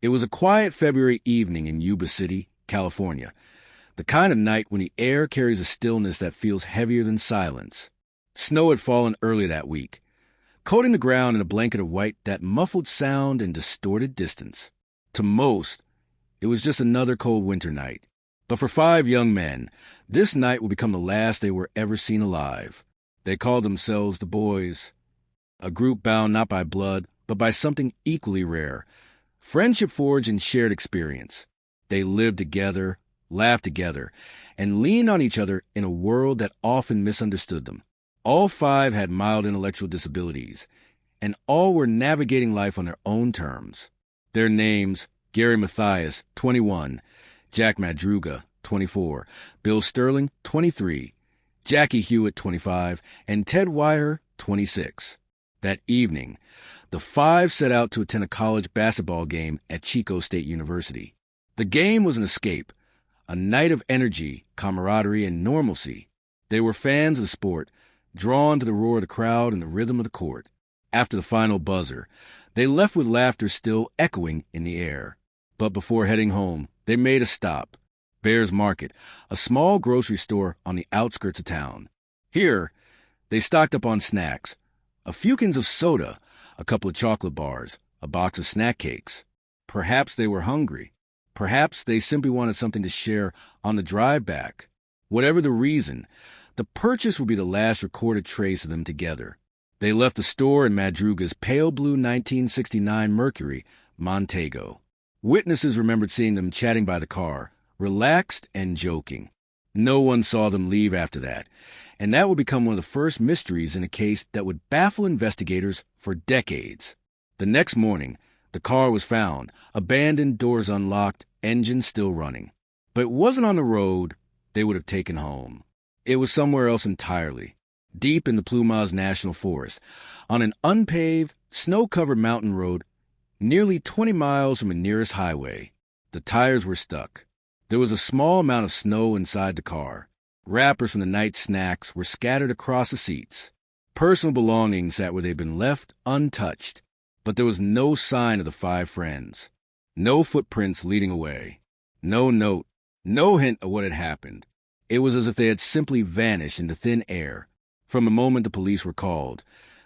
It was a quiet February evening in Yuba City, California, the kind of night when the air carries a stillness that feels heavier than silence. Snow had fallen early that week, coating the ground in a blanket of white that muffled sound and distorted distance. To most, it was just another cold winter night. But for 5 young men, this night would become the last they were ever seen alive. They called themselves the Boys, a group bound not by blood, but by something equally rare, friendship forged in shared experience. They lived together, laughed together, and leaned on each other in a world that often misunderstood them. All 5 had mild intellectual disabilities, and all were navigating life on their own terms. Their names, Gary Mathias, 21, Jack Madruga, 24, Bill Sterling, 23, Jackie Hewitt, 25, and Ted Wire, 26. That evening, the 5 set out to attend a college basketball game at Chico State University. The game was an escape, a night of energy, camaraderie, and normalcy. They were fans of the sport, drawn to the roar of the crowd and the rhythm of the court. After the final buzzer, they left with laughter still echoing in the air. But before heading home, they made a stop. Bears Market, a small grocery store on the outskirts of town. Here, they stocked up on snacks, a few cans of soda, a couple of chocolate bars, a box of snack cakes. Perhaps they were hungry. Perhaps they simply wanted something to share on the drive back. Whatever the reason, the purchase would be the last recorded trace of them together. They left the store in Madruga's pale blue 1969 Mercury, Montego. Witnesses remembered seeing them chatting by the car, relaxed and joking. No one saw them leave after that, and that would become one of the first mysteries in a case that would baffle investigators for decades. The next morning, the car was found, abandoned, doors unlocked, engine still running. But it wasn't on the road they would have taken home. It was somewhere else entirely, deep in the Plumas National Forest, on an unpaved, snow-covered mountain road nearly 20 miles from the nearest highway. The tires were stuck. There was a small amount of snow inside the car. Wrappers from the night snacks were scattered across the seats. Personal belongings sat where they'd been left untouched. But there was no sign of the 5 friends. No footprints leading away. No note. No hint of what had happened. It was as if they had simply vanished into thin air. From the moment the police were called,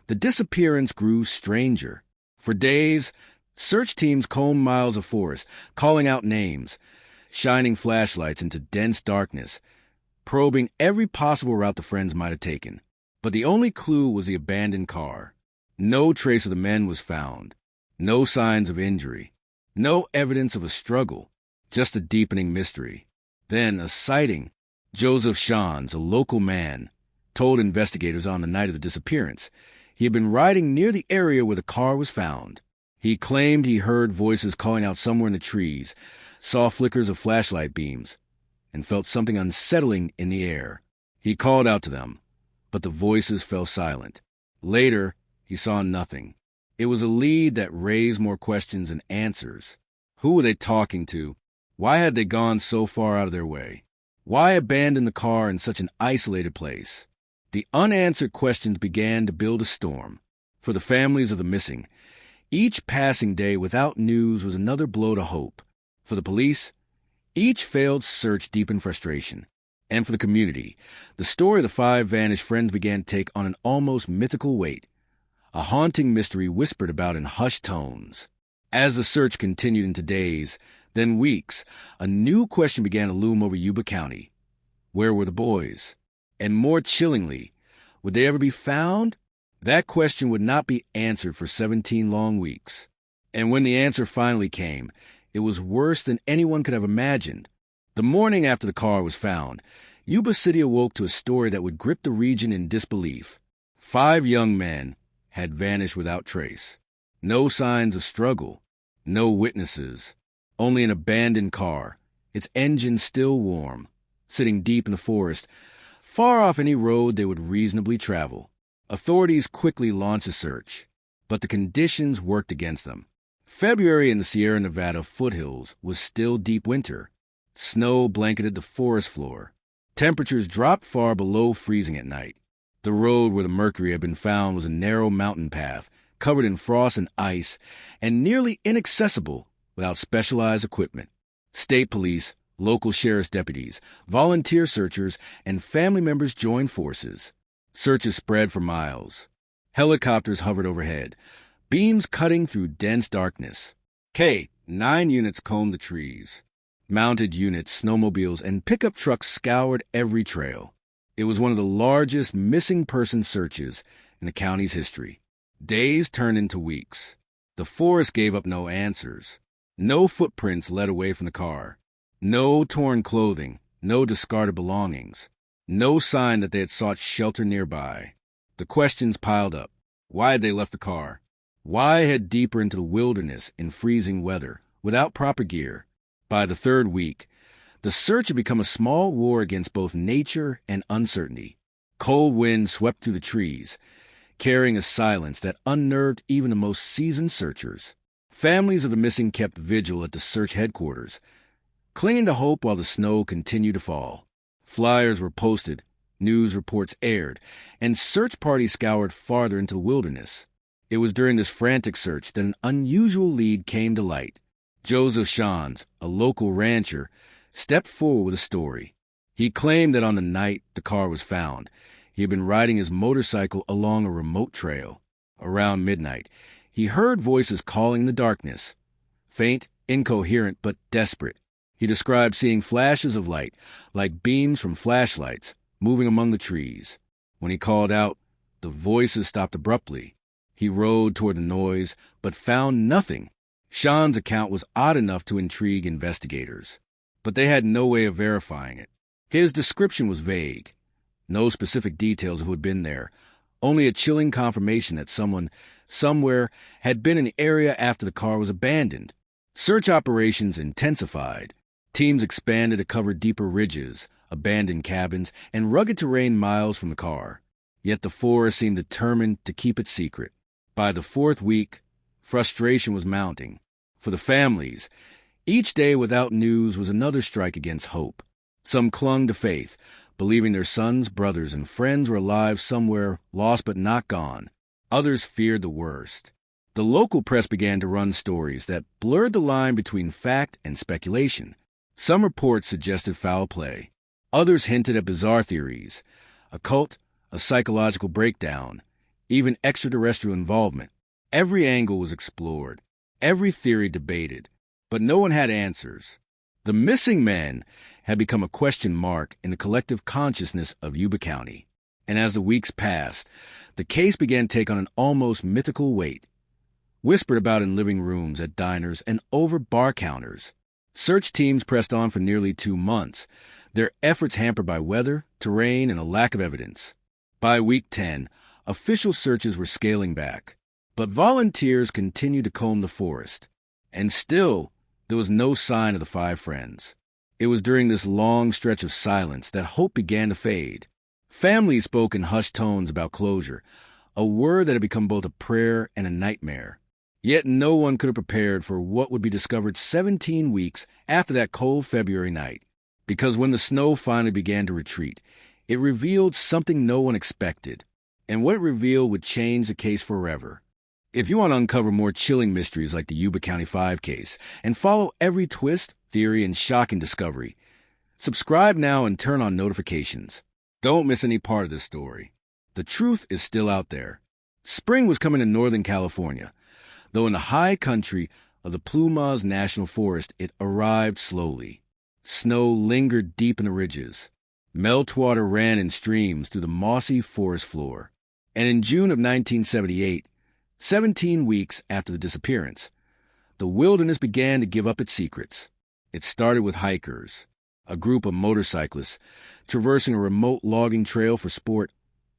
the disappearance grew stranger. For days, search teams combed miles of forest, calling out names, shining flashlights into dense darkness, probing every possible route the friends might have taken. But the only clue was the abandoned car. No trace of the men was found. No signs of injury. No evidence of a struggle. Just a deepening mystery. Then a sighting. Joseph Shans, a local man, told investigators on the night of the disappearance he had been riding near the area where the car was found. He claimed he heard voices calling out somewhere in the trees, saw flickers of flashlight beams, and felt something unsettling in the air. He called out to them, but the voices fell silent. Later, he saw nothing. It was a lead that raised more questions than answers. Who were they talking to? Why had they gone so far out of their way? Why abandon the car in such an isolated place? The unanswered questions began to build a storm. For the families of the missing, each passing day without news was another blow to hope. For the police, each failed search deepened frustration. And for the community, the story of the 5 vanished friends began to take on an almost mythical weight, a haunting mystery whispered about in hushed tones. As the search continued into days, then weeks, a new question began to loom over Yuba County. Where were the boys? And more chillingly, would they ever be found? That question would not be answered for 17 long weeks. And when the answer finally came, it was worse than anyone could have imagined. The morning after the car was found, Yuba City awoke to a story that would grip the region in disbelief. 5 young men had vanished without trace. No signs of struggle. No witnesses. Only an abandoned car, its engine still warm, sitting deep in the forest, far off any road they would reasonably travel. Authorities quickly launched a search, but the conditions worked against them. February in the Sierra Nevada foothills was still deep winter. Snow blanketed the forest floor. Temperatures dropped far below freezing at night. The road where the Mercury had been found was a narrow mountain path, covered in frost and ice, and nearly inaccessible without specialized equipment. State police, local sheriff's deputies, volunteer searchers, and family members joined forces. Searches spread for miles. Helicopters hovered overhead, beams cutting through dense darkness. 9 units combed the trees. Mounted units, snowmobiles, and pickup trucks scoured every trail. It was one of the largest missing person searches in the county's history. Days turned into weeks. The forest gave up no answers. No footprints led away from the car. No torn clothing, no discarded belongings. No sign that they had sought shelter nearby. The questions piled up. Why had they left the car? Why head deeper into the wilderness in freezing weather, without proper gear? By the third week, the search had become a small war against both nature and uncertainty. Cold winds swept through the trees, carrying a silence that unnerved even the most seasoned searchers. Families of the missing kept vigil at the search headquarters, clinging to hope while the snow continued to fall. Flyers were posted, news reports aired, and search parties scoured farther into the wilderness. It was during this frantic search that an unusual lead came to light. Joseph Shans, a local rancher, stepped forward with a story. He claimed that on the night the car was found, he had been riding his motorcycle along a remote trail. Around midnight, he heard voices calling in the darkness. Faint, incoherent, but desperate. He described seeing flashes of light, like beams from flashlights, moving among the trees. When he called out, the voices stopped abruptly. He rode toward the noise, but found nothing. Sean's account was odd enough to intrigue investigators, but they had no way of verifying it. His description was vague. No specific details of who had been there, only a chilling confirmation that someone, somewhere, had been in the area after the car was abandoned. Search operations intensified. Teams expanded to cover deeper ridges, abandoned cabins, and rugged terrain miles from the car. Yet the forest seemed determined to keep it secret. By the fourth week, frustration was mounting. For the families, each day without news was another strike against hope. Some clung to faith, believing their sons, brothers, and friends were alive somewhere, lost but not gone. Others feared the worst. The local press began to run stories that blurred the line between fact and speculation. Some reports suggested foul play. Others hinted at bizarre theories, a cult, a psychological breakdown, even extraterrestrial involvement. Every angle was explored, every theory debated, but no one had answers. The missing men had become a question mark in the collective consciousness of Yuba County. And as the weeks passed, the case began to take on an almost mythical weight. Whispered about in living rooms, at diners, and over bar counters. Search teams pressed on for nearly 2 months, their efforts hampered by weather, terrain, and a lack of evidence. By week 10, official searches were scaling back, but volunteers continued to comb the forest. And still, there was no sign of the 5 friends. It was during this long stretch of silence that hope began to fade. Families spoke in hushed tones about closure, a word that had become both a prayer and a nightmare. Yet no one could have prepared for what would be discovered 17 weeks after that cold February night. Because when the snow finally began to retreat, it revealed something no one expected. And what it revealed would change the case forever. If you want to uncover more chilling mysteries like the Yuba County Five case and follow every twist, theory, and shocking discovery, subscribe now and turn on notifications. Don't miss any part of this story. The truth is still out there. Spring was coming to Northern California, though in the high country of the Plumas National Forest it arrived slowly. Snow lingered deep in the ridges. Meltwater ran in streams through the mossy forest floor. And in June of 1978, 17 weeks after the disappearance, the wilderness began to give up its secrets. It started with hikers, a group of motorcyclists traversing a remote logging trail for sport,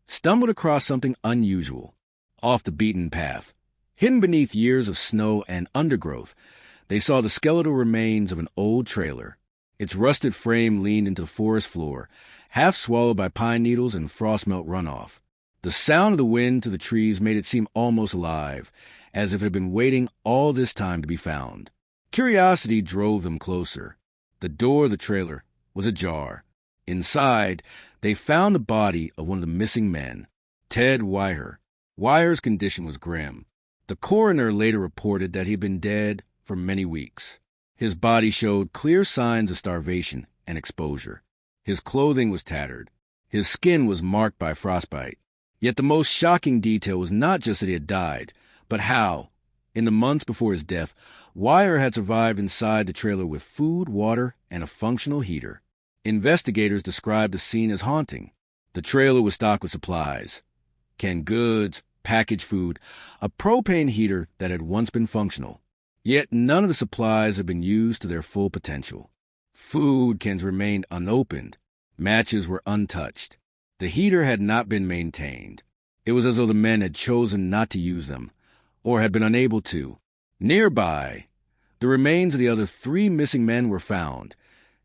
stumbled across something unusual, off the beaten path. Hidden beneath years of snow and undergrowth, they saw the skeletal remains of an old trailer. Its rusted frame leaned into the forest floor, half swallowed by pine needles and frost melt runoff. The sound of the wind to the trees made it seem almost alive, as if it had been waiting all this time to be found. Curiosity drove them closer. The door of the trailer was ajar. Inside, they found the body of one of the missing men, Ted Weiher. Weiher's condition was grim. The coroner later reported that he had been dead for many weeks. His body showed clear signs of starvation and exposure. His clothing was tattered. His skin was marked by frostbite. Yet the most shocking detail was not just that he had died, but how, in the months before his death, Wire had survived inside the trailer with food, water, and a functional heater. Investigators described the scene as haunting. The trailer was stocked with supplies, canned goods, packaged food, a propane heater that had once been functional. Yet none of the supplies had been used to their full potential. Food cans remained unopened. Matches were untouched. The heater had not been maintained. It was as though the men had chosen not to use them, or had been unable to. Nearby, the remains of the other 3 missing men were found: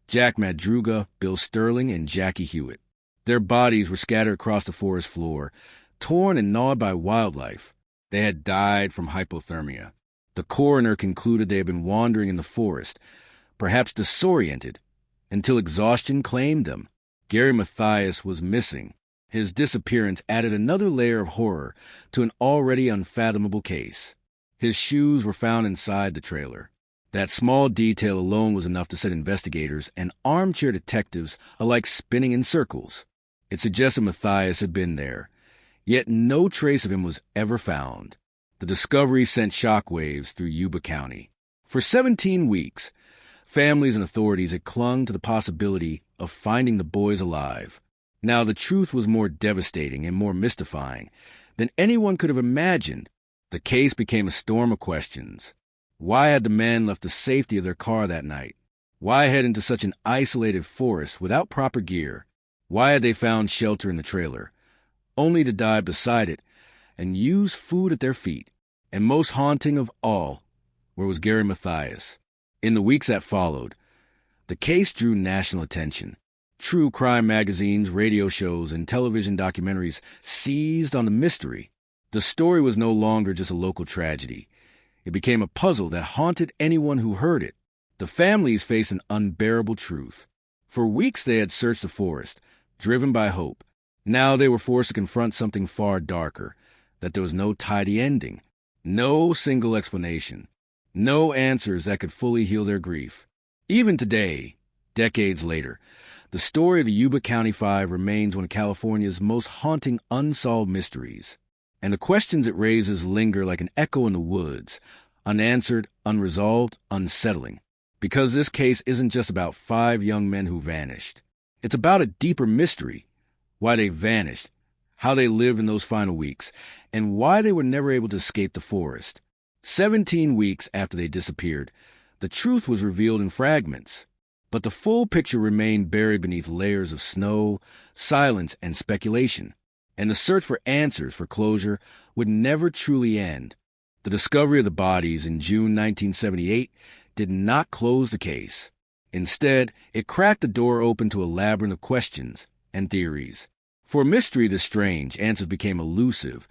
Jack Madruga, Bill Sterling, and Jackie Hewitt. Their bodies were scattered across the forest floor, torn and gnawed by wildlife. They had died from hypothermia. The coroner concluded they had been wandering in the forest, perhaps disoriented, until exhaustion claimed them. Gary Mathias was missing. His disappearance added another layer of horror to an already unfathomable case. His shoes were found inside the trailer. That small detail alone was enough to set investigators and armchair detectives alike spinning in circles. It suggested Mathias had been there, yet no trace of him was ever found. The discovery sent shockwaves through Yuba County. For 17 weeks, families and authorities had clung to the possibility of finding the boys alive. Now, the truth was more devastating and more mystifying than anyone could have imagined. The case became a storm of questions. Why had the men left the safety of their car that night? Why head into such an isolated forest without proper gear? Why had they found shelter in the trailer, only to die beside it and use food at their feet? And most haunting of all, where was Gary Mathias? In the weeks that followed, the case drew national attention. True crime magazines, radio shows, and television documentaries seized on the mystery. The story was no longer just a local tragedy. It became a puzzle that haunted anyone who heard it. The families faced an unbearable truth. For weeks they had searched the forest, driven by hope. Now they were forced to confront something far darker, that there was no tidy ending, no single explanation, no answers that could fully heal their grief. Even today, decades later, the story of the Yuba County Five remains one of California's most haunting unsolved mysteries. And the questions it raises linger like an echo in the woods, unanswered, unresolved, unsettling. Because this case isn't just about 5 young men who vanished. It's about a deeper mystery: why they vanished, how they lived in those final weeks, and why they were never able to escape the forest. 17 weeks after they disappeared, the truth was revealed in fragments. But the full picture remained buried beneath layers of snow, silence, and speculation. And the search for answers, for closure, would never truly end. The discovery of the bodies in June 1978 did not close the case. Instead, it cracked the door open to a labyrinth of questions and theories. For a mystery this strange, answers became elusive,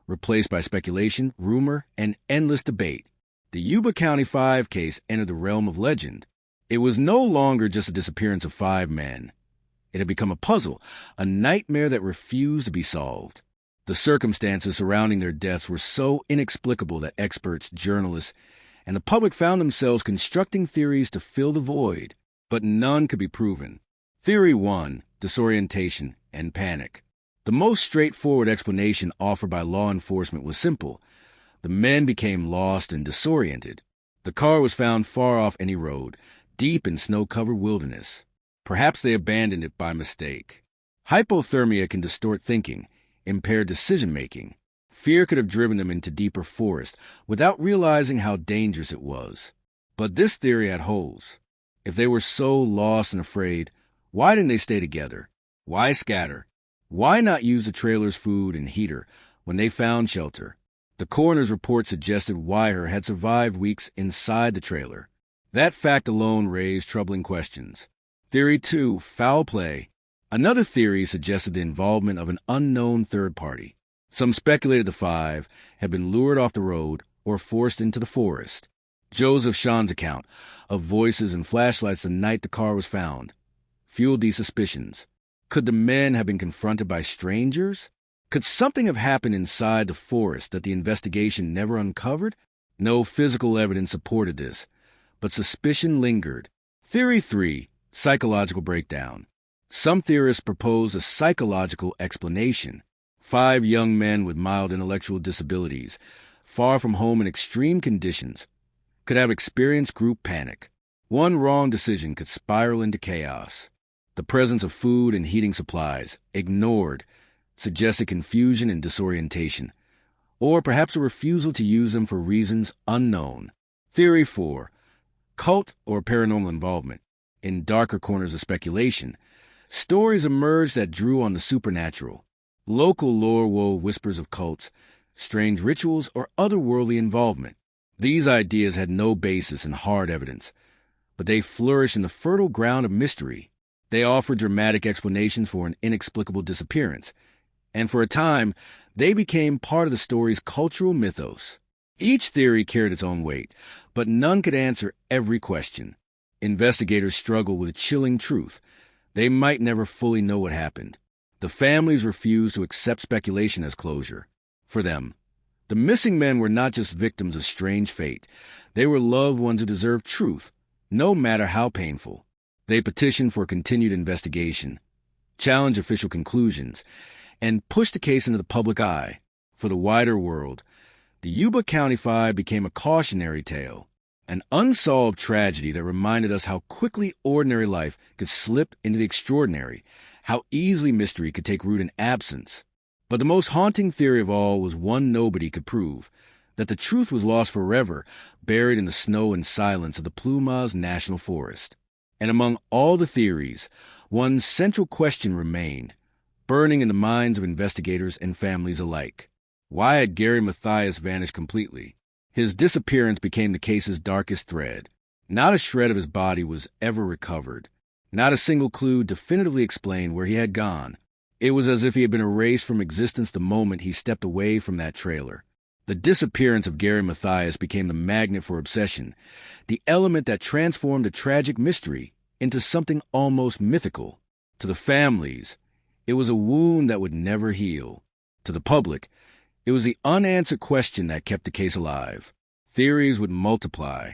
replaced by speculation, rumor, and endless debate. The Yuba County Five case entered the realm of legend. It was no longer just a disappearance of 5 men. It had become a puzzle, a nightmare that refused to be solved. The circumstances surrounding their deaths were so inexplicable that experts, journalists, and the public found themselves constructing theories to fill the void, but none could be proven. Theory 1, disorientation and panic. The most straightforward explanation offered by law enforcement was simple. The men became lost and disoriented. The car was found far off any road, deep in snow-covered wilderness. Perhaps they abandoned it by mistake. Hypothermia can distort thinking, impair decision-making. Fear could have driven them into deeper forest without realizing how dangerous it was. But this theory had holes. If they were so lost and afraid, why didn't they stay together? Why scatter? Why not use the trailer's food and heater when they found shelter? The coroner's report suggested Wire had survived weeks inside the trailer. That fact alone raised troubling questions. Theory 2, foul play. Another theory suggested the involvement of an unknown third party. Some speculated the 5 had been lured off the road or forced into the forest. Joseph Sean's account of voices and flashlights the night the car was found fueled these suspicions. Could the men have been confronted by strangers? Could something have happened inside the forest that the investigation never uncovered? No physical evidence supported this, but suspicion lingered. Theory 3, psychological breakdown. Some theorists propose a psychological explanation. 5 young men with mild intellectual disabilities, far from home in extreme conditions, could have experienced group panic. One wrong decision could spiral into chaos. The presence of food and heating supplies, ignored, suggested confusion and disorientation, or perhaps a refusal to use them for reasons unknown. Theory 4, cult or paranormal involvement. In darker corners of speculation, stories emerged that drew on the supernatural. Local lore wove whispers of cults, strange rituals, or otherworldly involvement. These ideas had no basis in hard evidence, but they flourished in the fertile ground of mystery. They offered dramatic explanations for an inexplicable disappearance, and for a time, they became part of the story's cultural mythos. Each theory carried its own weight, but none could answer every question. Investigators struggled with a chilling truth. They might never fully know what happened. The families refused to accept speculation as closure. For them, the missing men were not just victims of strange fate. They were loved ones who deserved truth, no matter how painful. They petitioned for continued investigation, challenged official conclusions, and pushed the case into the public eye. For the wider world, the Yuba County Five became a cautionary tale, an unsolved tragedy that reminded us how quickly ordinary life could slip into the extraordinary, how easily mystery could take root in absence. But the most haunting theory of all was one nobody could prove, that the truth was lost forever, buried in the snow and silence of the Plumas National Forest. And among all the theories, one central question remained, burning in the minds of investigators and families alike. Why had Gary Mathias vanished completely? His disappearance became the case's darkest thread. Not a shred of his body was ever recovered. Not a single clue definitively explained where he had gone. It was as if he had been erased from existence the moment he stepped away from that trailer. The disappearance of Gary Mathias became the magnet for obsession, the element that transformed a tragic mystery into something almost mythical. To the families, it was a wound that would never heal. To the public, it was the unanswered question that kept the case alive. Theories would multiply.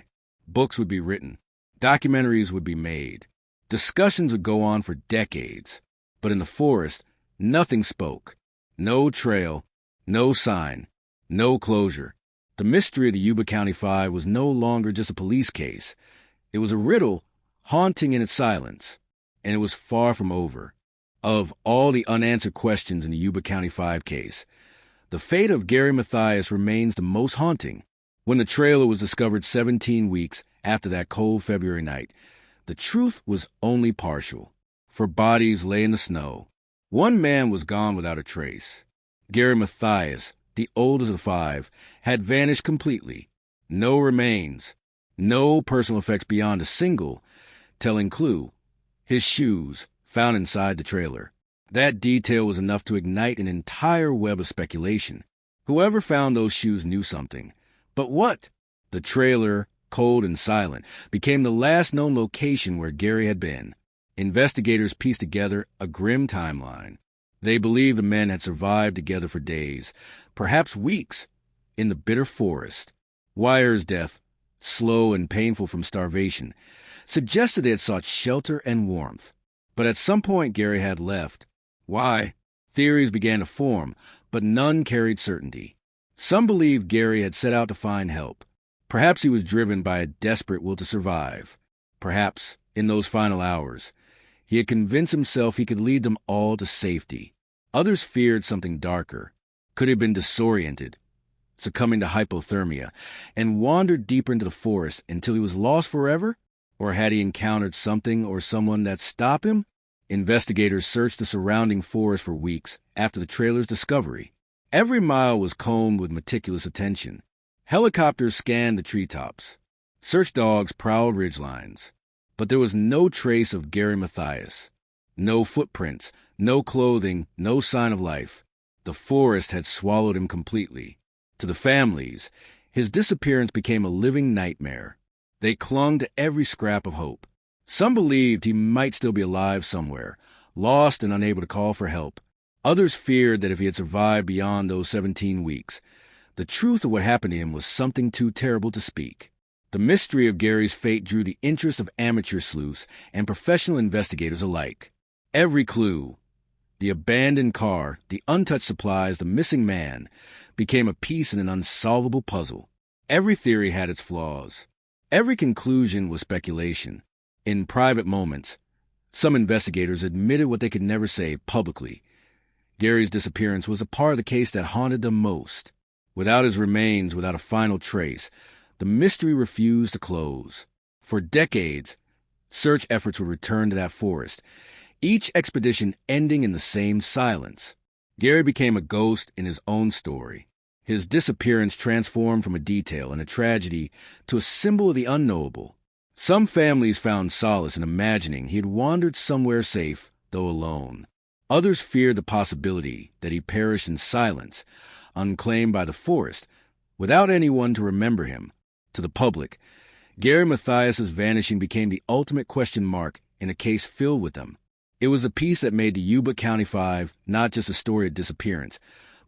Books would be written. Documentaries would be made. Discussions would go on for decades. But in the forest, nothing spoke. No trail, no sign, no closure. The mystery of the Yuba County Five was no longer just a police case. It was a riddle, haunting in its silence. And it was far from over. Of all the unanswered questions in the Yuba County Five case, the fate of Gary Mathias remains the most haunting. When the trailer was discovered 17 weeks after that cold February night, the truth was only partial, for bodies lay in the snow. One man was gone without a trace. Gary Mathias, the oldest of the 5, had vanished completely. No remains, no personal effects beyond a single telling clue: his shoes, found inside the trailer. That detail was enough to ignite an entire web of speculation. Whoever found those shoes knew something. But what? The trailer, cold and silent, became the last known location where Gary had been. Investigators pieced together a grim timeline. They believed the men had survived together for days, perhaps weeks, in the bitter forest. Wyer's death, slow and painful from starvation, suggested they had sought shelter and warmth. But at some point Gary had left. Why? Theories began to form, but none carried certainty. Some believed Gary had set out to find help. Perhaps he was driven by a desperate will to survive. Perhaps, in those final hours, he had convinced himself he could lead them all to safety. Others feared something darker. Could he have been disoriented, succumbing to hypothermia, and wandered deeper into the forest until he was lost forever? Or had he encountered something or someone that stopped him? Investigators searched the surrounding forest for weeks after the trailer's discovery. Every mile was combed with meticulous attention. Helicopters scanned the treetops. Search dogs prowled ridgelines. But there was no trace of Gary Mathias. No footprints, no clothing, no sign of life. The forest had swallowed him completely. To the families, his disappearance became a living nightmare. They clung to every scrap of hope. Some believed he might still be alive somewhere, lost and unable to call for help. Others feared that if he had survived beyond those 17 weeks, The truth of what happened to him was something too terrible to speak. The mystery of Gary's fate drew the interest of amateur sleuths and professional investigators alike. Every clue, the abandoned car, the untouched supplies, the missing man, became a piece in an unsolvable puzzle. Every theory had its flaws. Every conclusion was speculation. In private moments, some investigators admitted what they could never say publicly. Gary's disappearance was a part of the case that haunted them most. Without his remains, without a final trace, the mystery refused to close. For decades, search efforts would return to that forest, each expedition ending in the same silence. Gary became a ghost in his own story. His disappearance transformed from a detail and a tragedy to a symbol of the unknowable. Some families found solace in imagining he had wandered somewhere safe, though alone. Others feared the possibility that he perished in silence, unclaimed by the forest, without anyone to remember him. To the public, Gary Mathias's vanishing became the ultimate question mark in a case filled with them. It was a piece that made the Yuba County Five not just a story of disappearance,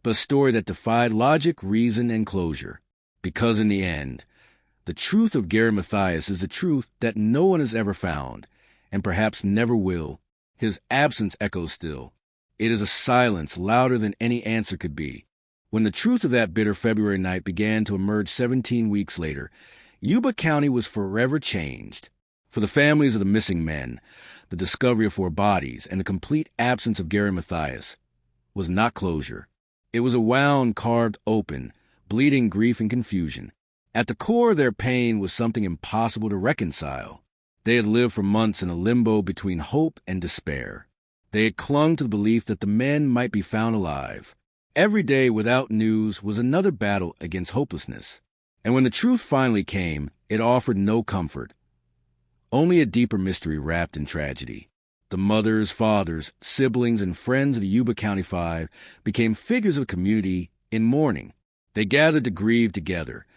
but a story that defied logic, reason, and closure. Because in the end, the truth of Gary Mathias is a truth that no one has ever found, and perhaps never will. His absence echoes still. It is a silence louder than any answer could be. When the truth of that bitter February night began to emerge 17 weeks later, Yuba County was forever changed. For the families of the missing men, the discovery of 4 bodies and the complete absence of Gary Mathias was not closure. It was a wound carved open, bleeding grief and confusion. At the core of their pain was something impossible to reconcile. They had lived for months in a limbo between hope and despair. They had clung to the belief that the men might be found alive. Every day without news was another battle against hopelessness. And when the truth finally came, it offered no comfort. Only a deeper mystery wrapped in tragedy. The mothers, fathers, siblings, and friends of the Yuba County Five became figures of community in mourning. They gathered to grieve together,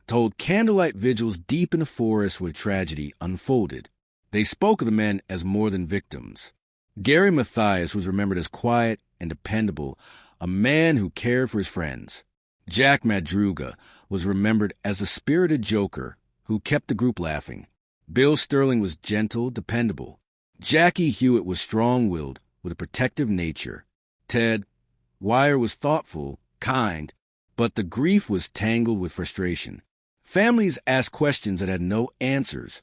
told candlelight vigils deep in the forest where tragedy unfolded. They spoke of the men as more than victims. Gary Mathias was remembered as quiet and dependable, a man who cared for his friends. Jack Madruga was remembered as a spirited joker who kept the group laughing. Bill Sterling was gentle, dependable. Jackie Hewitt was strong-willed, with a protective nature. Ted Wire was thoughtful, kind, but the grief was tangled with frustration. Families asked questions that had no answers.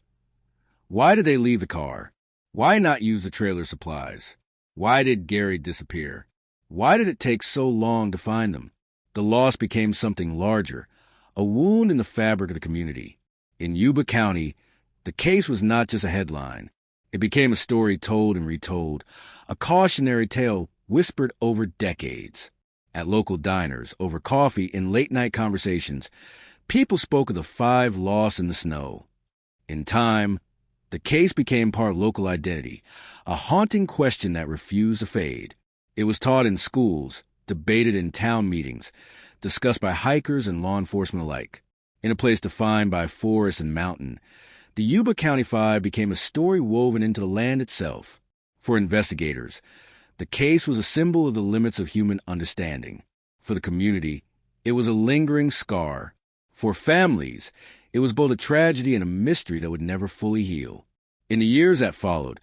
Why did they leave the car? Why not use the trailer supplies? Why did Gary disappear? Why did it take so long to find them? The loss became something larger, a wound in the fabric of the community. In Yuba County, the case was not just a headline. It became a story told and retold, a cautionary tale whispered over decades. At local diners, over coffee, in late-night conversations, people spoke of the 5 lost in the snow. In time, the case became part of local identity, a haunting question that refused to fade. It was taught in schools, debated in town meetings, discussed by hikers and law enforcement alike. In a place defined by forest and mountain, the Yuba County Five became a story woven into the land itself. For investigators, the case was a symbol of the limits of human understanding. For the community, it was a lingering scar. For families, it was both a tragedy and a mystery that would never fully heal. In the years that followed,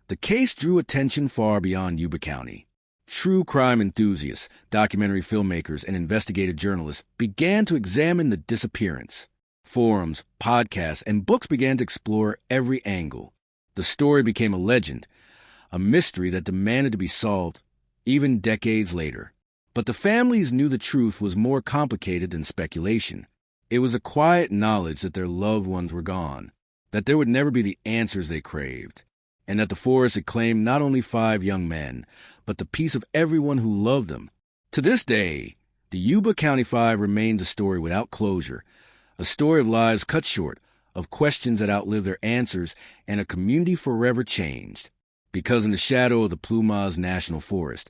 the case drew attention far beyond Yuba County. True crime enthusiasts, documentary filmmakers, and investigative journalists began to examine the disappearance. Forums, podcasts, and books began to explore every angle. The story became a legend, a mystery that demanded to be solved, even decades later. But the families knew the truth was more complicated than speculation. It was a quiet knowledge that their loved ones were gone, that there would never be the answers they craved, and that the forest had claimed not only 5 young men, but the peace of everyone who loved them. To this day, the Yuba County Five remains a story without closure, a story of lives cut short, of questions that outlived their answers, and a community forever changed. Because in the shadow of the Plumas National Forest,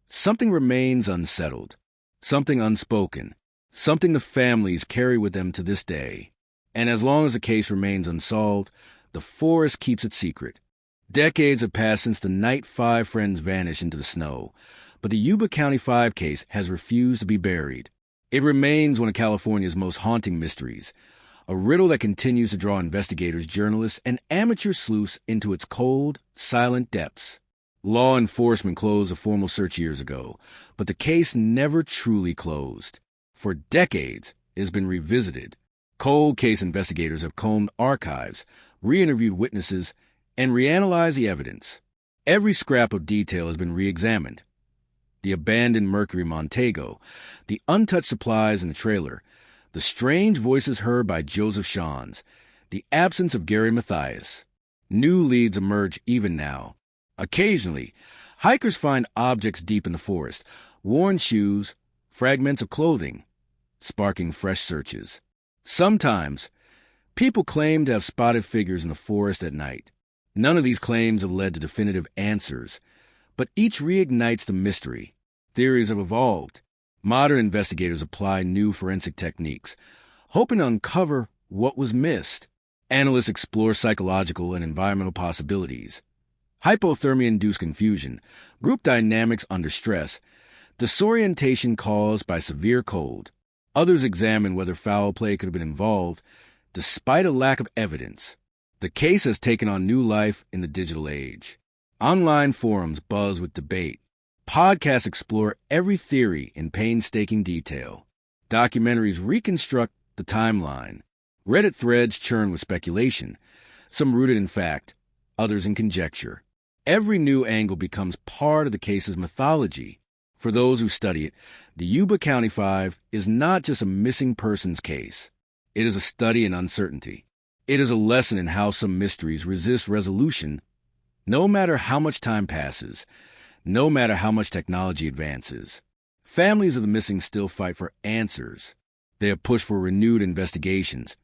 something remains unsettled, something unspoken, something the families carry with them to this day. And as long as the case remains unsolved, the forest keeps its secret. Decades have passed since the night 5 friends vanished into the snow, but the Yuba County Five case has refused to be buried. It remains one of California's most haunting mysteries, a riddle that continues to draw investigators, journalists, and amateur sleuths into its cold, silent depths. Law enforcement closed a formal search years ago, but the case never truly closed. For decades, it has been revisited. Cold case investigators have combed archives, re-interviewed witnesses, and reanalyzed the evidence. Every scrap of detail has been re-examined. The abandoned Mercury Montego, the untouched supplies in the trailer, the strange voices heard by Joseph Shawns, the absence of Gary Mathias. New leads emerge even now. Occasionally, hikers find objects deep in the forest, worn shoes, fragments of clothing, sparking fresh searches. Sometimes, people claim to have spotted figures in the forest at night. None of these claims have led to definitive answers, but each reignites the mystery. Theories have evolved. Modern investigators apply new forensic techniques, hoping to uncover what was missed. Analysts explore psychological and environmental possibilities. Hypothermia-induced confusion, group dynamics under stress, disorientation caused by severe cold. Others examine whether foul play could have been involved, despite a lack of evidence. The case has taken on new life in the digital age. Online forums buzz with debate. Podcasts explore every theory in painstaking detail. Documentaries reconstruct the timeline. Reddit threads churn with speculation, some rooted in fact, others in conjecture. Every new angle becomes part of the case's mythology. For those who study it, the Yuba County Five is not just a missing persons case. It is a study in uncertainty. It is a lesson in how some mysteries resist resolution, no matter how much time passes, no matter how much technology advances. Families of the missing still fight for answers. They have pushed for renewed investigations,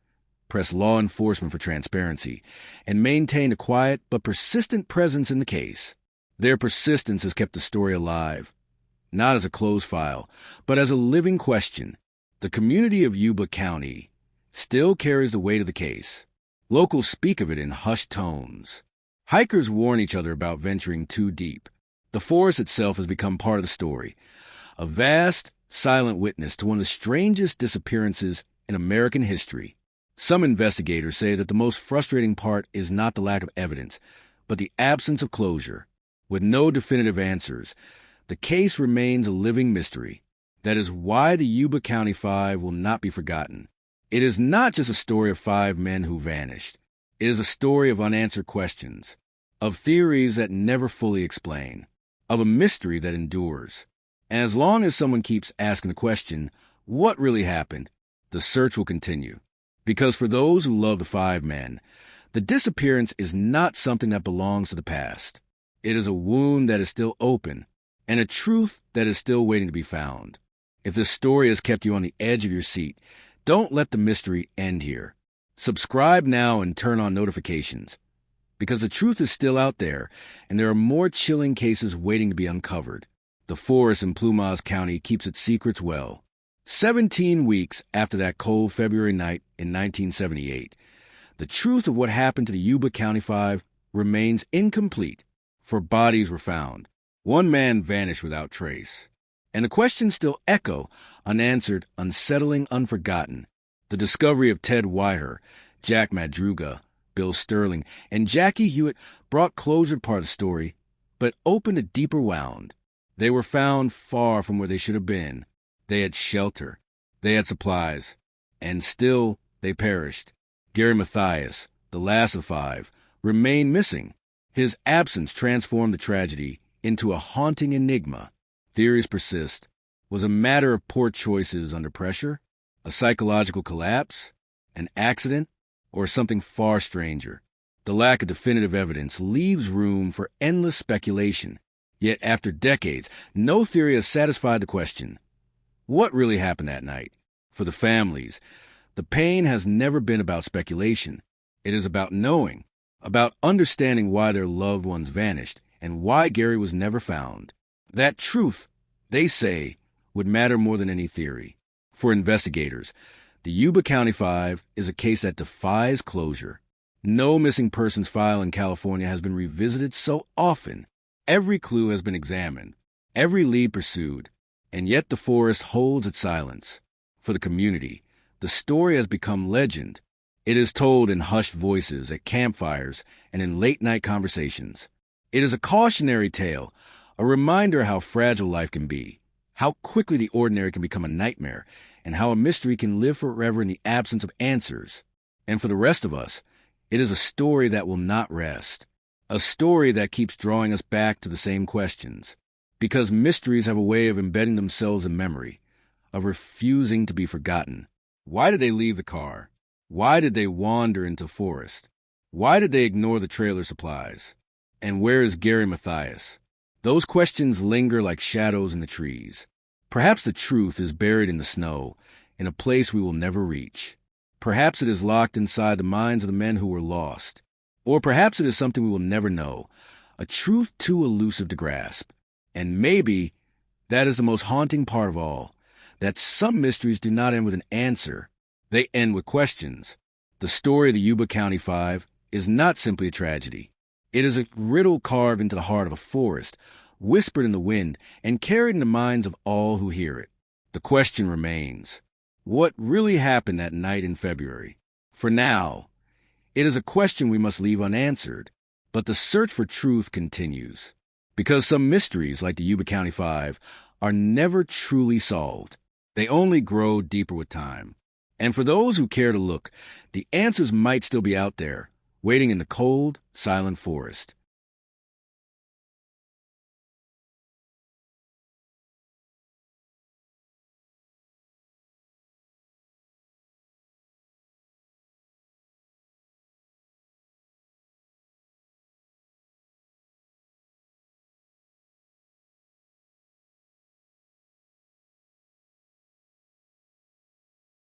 pressed law enforcement for transparency, and maintained a quiet but persistent presence in the case. Their persistence has kept the story alive, not as a closed file, but as a living question. The community of Yuba County still carries the weight of the case. Locals speak of it in hushed tones. Hikers warn each other about venturing too deep. The forest itself has become part of the story, a vast, silent witness to one of the strangest disappearances in American history. Some investigators say that the most frustrating part is not the lack of evidence, but the absence of closure. With no definitive answers, the case remains a living mystery. That is why the Yuba County Five will not be forgotten. It is not just a story of 5 men who vanished. It is a story of unanswered questions, of theories that never fully explain, of a mystery that endures. And as long as someone keeps asking the question, what really happened, the search will continue. Because for those who love the 5 men, the disappearance is not something that belongs to the past. It is a wound that is still open, and a truth that is still waiting to be found. If this story has kept you on the edge of your seat, don't let the mystery end here. Subscribe now and turn on notifications, because the truth is still out there, and there are more chilling cases waiting to be uncovered. The forest in Plumas County keeps its secrets well. 17 weeks after that cold February night in 1978, the truth of what happened to the Yuba County Five remains incomplete, for bodies were found. 1 man vanished without trace. And the questions still echo, unanswered, unsettling, unforgotten. The discovery of Ted Whiter, Jack Madruga, Bill Sterling, and Jackie Hewitt brought closure to part of the story, but opened a deeper wound. They were found far from where they should have been. They had shelter. They had supplies. And still, they perished. Gary Mathias, the last of 5, remained missing. His absence transformed the tragedy into a haunting enigma. Theories persist. Was it a matter of poor choices under pressure? A psychological collapse? An accident? Or something far stranger? The lack of definitive evidence leaves room for endless speculation. Yet after decades, no theory has satisfied the question. What really happened that night? For the families, the pain has never been about speculation. It is about knowing, about understanding why their loved ones vanished and why Gary was never found. That truth, they say, would matter more than any theory. For investigators, the Yuba County Five is a case that defies closure. No missing persons file in California has been revisited so often. Every clue has been examined, every lead pursued, and yet the forest holds its silence. For the community, the story has become legend. It is told in hushed voices at campfires and in late-night conversations. It is a cautionary tale, a reminder how fragile life can be, how quickly the ordinary can become a nightmare, and how a mystery can live forever in the absence of answers. And for the rest of us, it is a story that will not rest, a story that keeps drawing us back to the same questions, because mysteries have a way of embedding themselves in memory, of refusing to be forgotten. Why did they leave the car? Why did they wander into forest? Why did they ignore the trailer supplies? And where is Gary Mathias? Those questions linger like shadows in the trees. Perhaps the truth is buried in the snow, in a place we will never reach. Perhaps it is locked inside the minds of the men who were lost. Or perhaps it is something we will never know, a truth too elusive to grasp. And maybe that is the most haunting part of all, that some mysteries do not end with an answer. They end with questions. The story of the Yuba County Five is not simply a tragedy. It is a riddle carved into the heart of a forest, whispered in the wind, and carried in the minds of all who hear it. The question remains, what really happened that night in February? For now, it is a question we must leave unanswered, but the search for truth continues. Because some mysteries, like the Yuba County Five, are never truly solved. They only grow deeper with time. And for those who care to look, the answers might still be out there, waiting in the cold, silent forest.